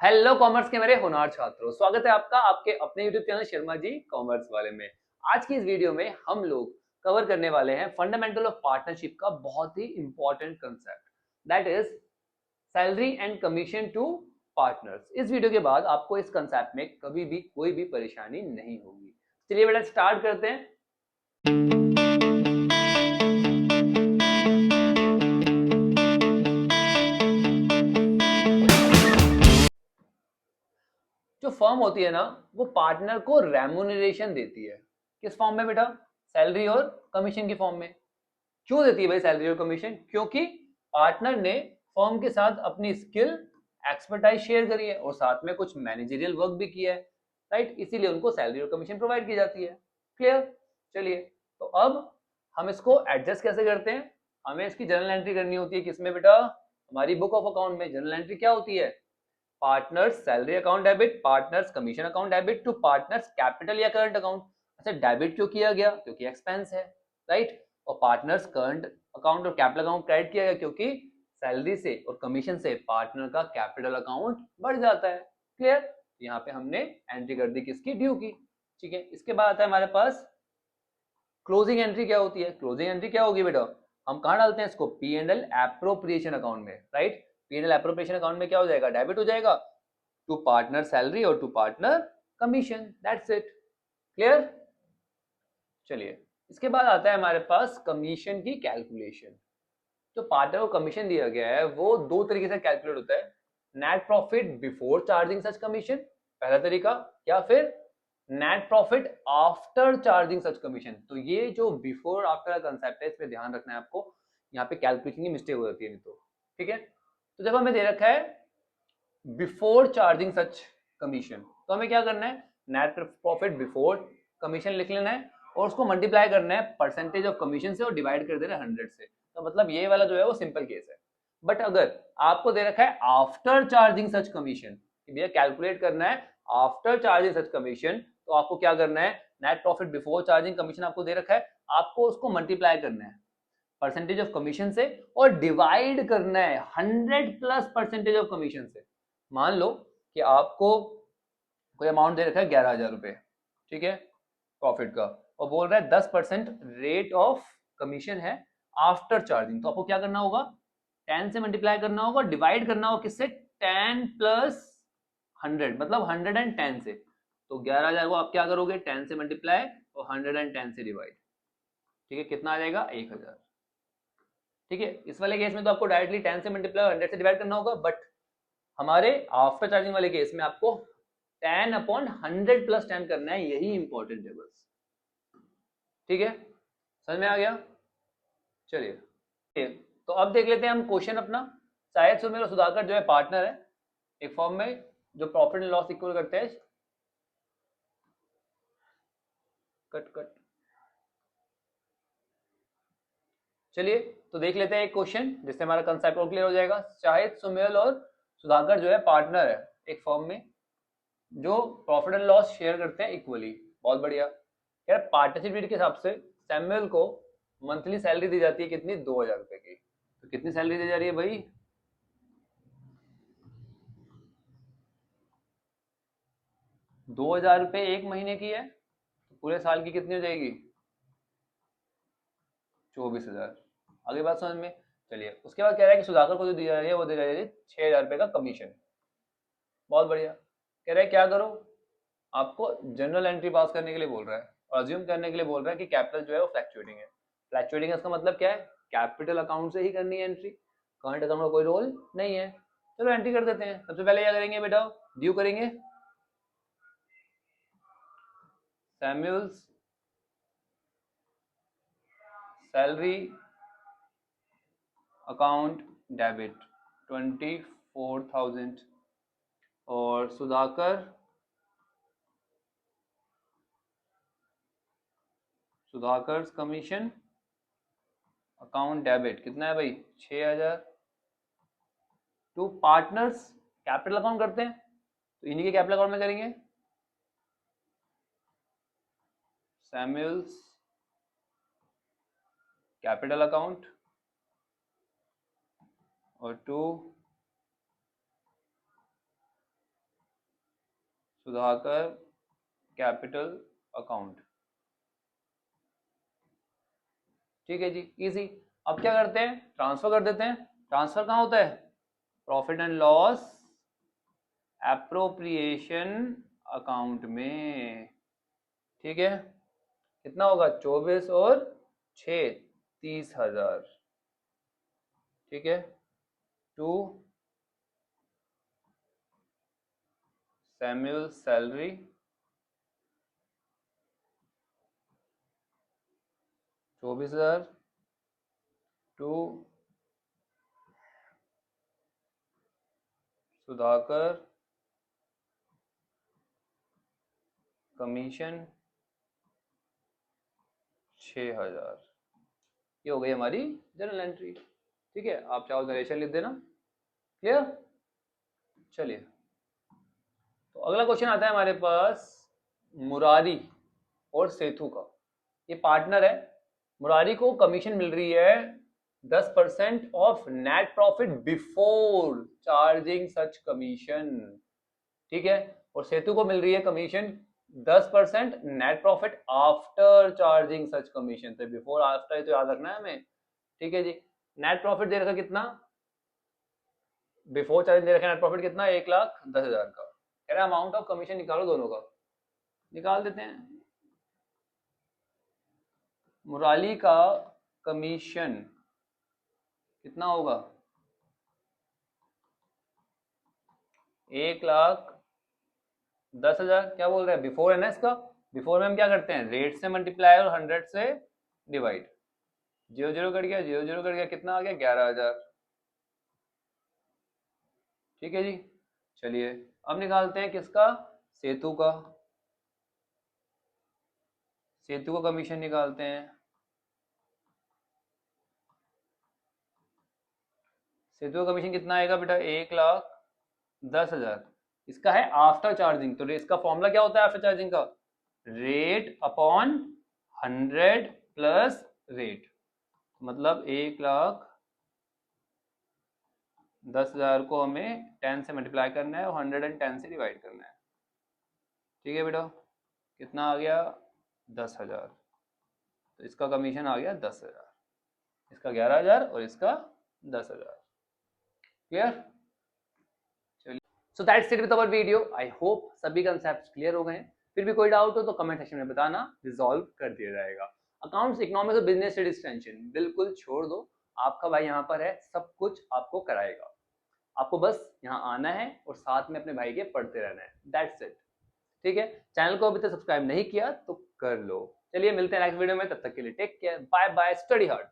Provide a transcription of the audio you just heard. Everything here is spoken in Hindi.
हेलो कॉमर्स के मेरे होनहार छात्रों, स्वागत है आपका आपके अपने YouTube channel Sharma ji commerce वाले में। आज की इस वीडियो में हम लोग कवर करने वाले हैं फंडामेंटल ऑफ पार्टनरशिप का बहुत ही important concept, that is salary and commission to partners. इस वीडियो के बाद आपको इस कंसेप्ट में कभी भी कोई भी परेशानी नहीं होगी। चलिए बेटा स्टार्ट करते हैं। जो फर्म होती है ना, वो पार्टनर को रेम्यूनरेशन देती है। किस फॉर्म में बेटा? सैलरी और कमीशन की फॉर्म में। क्यों देती है भाई सैलरी और कमीशन? क्योंकि पार्टनर ने फर्म के साथ अपनी स्किल एक्सपर्टाइज शेयर करी है और साथ में कुछ मैनेजरियल वर्क भी किया है, राइट? इसीलिए उनको सैलरी और कमीशन प्रोवाइड की जाती है। क्लियर? चलिए, तो अब हम इसको एडजस्ट कैसे करते हैं? हमें इसकी जर्नल एंट्री करनी होती है। किसमें बेटा? हमारी बुक ऑफ अकाउंट में। जर्नल एंट्री क्या होती है? Partners salary account debit, partners commission account debit to partners capital या करंट अकाउंट। अच्छा, डेबिट क्यों किया गया? क्योंकि एक्सपेंस है, राइट? और पार्टनर्स करंट अकाउंट और कैपिटल अकाउंट क्रेडिट किया गया क्योंकि सैलरी से और कमीशन से पार्टनर का कैपिटल अकाउंट बढ़ जाता है। क्लियर? यहाँ पे हमने एंट्री कर दी किसकी? ड्यू की। ठीक है, इसके बाद आता है हमारे पास क्लोजिंग एंट्री। क्या होती है क्लोजिंग एंट्री? क्या होगी बेटा? हम कहाँ डालते हैं इसको? P and L appropriation account में, right? P and L appropriation account में क्या हो जाएगा? डेबिट हो जाएगा टू पार्टनर सैलरी और to partner commission. That's it. Clear? चलिए, इसके बाद आता है हमारे पास कमीशन की कैलकुलेशन। जो पार्टनर को कमीशन दिया गया है वो दो तरीके से कैलकुलेट होता है। नेट प्रॉफिट बिफोर चार्जिंग सच कमीशन, पहला तरीका, या फिर नेट प्रॉफिट आफ्टर चार्जिंग सच कमीशन। तो ये जो बिफोर आफ्टर का कंसेप्ट है, इस पे ध्यान रखना है आपको। यहाँ पे कैलकुलेशन की मिस्टेक हो जाती है नहीं तो। ठीक है, तो जब हमें दे रखा है बिफोर चार्जिंग सच कमीशन, तो हमें क्या करना है? नेट प्रॉफिट बिफोर कमीशन लिख लेना है और उसको मल्टीप्लाई करना है परसेंटेज ऑफ कमीशन से और डिवाइड कर देना है 100 से। तो मतलब ये वाला जो है वो सिंपल केस है। बट अगर आपको दे रखा है आफ्टर चार्जिंग सच कमीशन, भैया कैलकुलेट करना है आफ्टर चार्जिंग सच कमीशन, तो आपको क्या करना है? Net profit before charging commission आपको दे रखा है, आपको उसको मल्टीप्लाई करना है परसेंटेज ऑफ कमीशन से और डिवाइड करना है 100 प्लस परसेंटेज ऑफ कमीशन से। मान लो कि आपको कोई अमाउंट दे रखा है 11,000 रुपए, ठीक है, प्रॉफिट का, और बोल रहा है 10% रेट ऑफ कमीशन है आफ्टर चार्जिंग। तो आपको क्या करना होगा? 10 से मल्टीप्लाई करना होगा, डिवाइड करना होगा किससे? 10 प्लस 100, मतलब 110 से। तो 11,000 को आप क्या करोगे? 10 से मल्टीप्लाई और 110 से डिवाइड। ठीक है, कितना आ जाएगा? 1,000। ठीक है, इस वाले केस में तो आपको डायरेक्टली 10 से मल्टीप्लाई और 100 से डिवाइड करना होगा, बट हमारे आफ्टर चार्जिंग वाले केस में आपको 10 अपॉन 100 प्लस 10 करना है, यही इंपॉर्टेंट है बस। ठीक है, समझ में आ गया? चलिए, तो अब देख लेते हैं हम क्वेश्चन अपना। शायद सुमेर और सुधाकर जो है पार्टनर है एक फॉर्म में जो प्रॉफिट एंड लॉस इक्वल करते हैं। Cut cut. चलिए, तो देख लेते हैं एक क्वेश्चन जिससे हमारा कंसेप्ट और क्लियर हो जाएगा। शाहिद, सुमेल और सुधाकर जो है पार्टनर है एक फॉर्म में जो प्रॉफिट एंड लॉस शेयर करते हैं इक्वली। बहुत बढ़िया। यार पार्टनरशिप डीड के हिसाब से सैमुअल को मंथली सैलरी दी जाती है कितनी? 2,000 रुपए की। तो कितनी सैलरी दी जा रही है भाई? 2,000 रुपए एक महीने की है, तो पूरे साल की कितनी हो जाएगी? 24,000। आगे बात समझ में? चलिए, उसके बाद कह रहा है कि सुधाकर को जो दी जा रही है वो दी जा रही है 6,000 रुपए का कमीशन। बहुत बढ़िया। कह रहा है क्या करो? आपको जनरल एंट्री पास करने के लिए बोल रहा है और अज्यूम करने के लिए बोल रहा है कि कैपिटल जो है वो फ्लैक्चुएटिंग है। फ्लैक्चुएटिंग है इसका मतलब क्या है? कैपिटल अकाउंट से ही करनी है एंट्री, करंट अकाउंट का कोई रोल नहीं है। चलो एंट्री कर देते हैं। सबसे पहले क्या करेंगे बेटा? ड्यू करेंगे। सैम्यूल्स सैलरी अकाउंट डेबिट 24,000 और सुधाकर कमीशन अकाउंट डेबिट कितना है भाई? 6,000 टू पार्टनर्स कैपिटल अकाउंट करते हैं तो इन्हीं के कैपिटल अकाउंट में करेंगे। सैम्यूल्स कैपिटल अकाउंट और टू सुधाकर कैपिटल अकाउंट। ठीक है जी, इजी। अब क्या करते हैं, ट्रांसफर कर देते हैं। ट्रांसफर कहाँ होता है, profit and loss appropriation account में। ठीक है, कितना होगा, 24 और 6 30,000। ठीक है, to Samuel salary 24,000 to Sudhakar commission 6,000। ये हो गई हमारी जर्नल एंट्री। ठीक है, आप चाहो नरेशन लिख देना। क्लियर, चलिए तो अगला क्वेश्चन आता है हमारे पास मुरारी और सेतु का। ये पार्टनर है, मुरारी को कमीशन मिल रही है 10% of net profit before charging such commission. ठीक है, और सेतु को मिल रही है commission 10% net profit after charging सच कमीशन। तो बिफोर आफ्टर तो याद रखना है हमें। ठीक है जी, नेट प्रॉफिट दे रखा कितना, बिफोर चार्जिंग दे रखा नेट प्रॉफिट कितना, 1,10,000 का। कह रहा अमाउंट ऑफ कमीशन निकालो दोनों का, निकाल देते हैं। मुराली का कमीशन कितना होगा, 1,10,000। क्या बोल रहा है, बिफोर है ना इसका। बिफोर में हम क्या करते हैं, रेट से मल्टीप्लाई और 100 से डिवाइड। 0 0 कट गया, 0 0 कट गया, कितना आ गया, 11,000। ठीक है जी, चलिए अब निकालते हैं किसका, सेतु का। सेतु का कमीशन निकालते हैं। सेतु का कमीशन कितना आएगा बेटा, 1,10,000। इसका है आफ्टर चार्जिंग, तो इसका फॉर्मूला क्या होता है आफ्टर चार्जिंग का, रेट अपॉन 100 प्लस रेट। मतलब 1,10,000 को हमें 10 से मल्टीप्लाई करना है और 110 से डिवाइड करना है। ठीक है बेटा, कितना आ गया, 10,000। तो इसका कमीशन आ गया 10,000, इसका 11,000 और इसका 10,000। क्लियर, चलिए so that's it with our video. I hope सभी कंसेप्ट क्लियर हो गए हैं। फिर भी कोई डाउट हो तो कमेंट सेक्शन में बताना, रिजॉल्व कर दिया जाएगा। अकाउंट्स, इकोनॉमिक्स और बिजनेस स्टडीज टेंशन बिल्कुल छोड़ दो, आपका भाई यहाँ पर है, सब कुछ आपको कराएगा। आपको बस यहाँ आना है और साथ में अपने भाई के पढ़ते रहना है, दैट्स इट। ठीक है, चैनल को अभी तक सब्सक्राइब नहीं किया तो कर लो। चलिए मिलते हैं नेक्स्ट वीडियो में, तब तक के लिए take care, bye bye, study hard.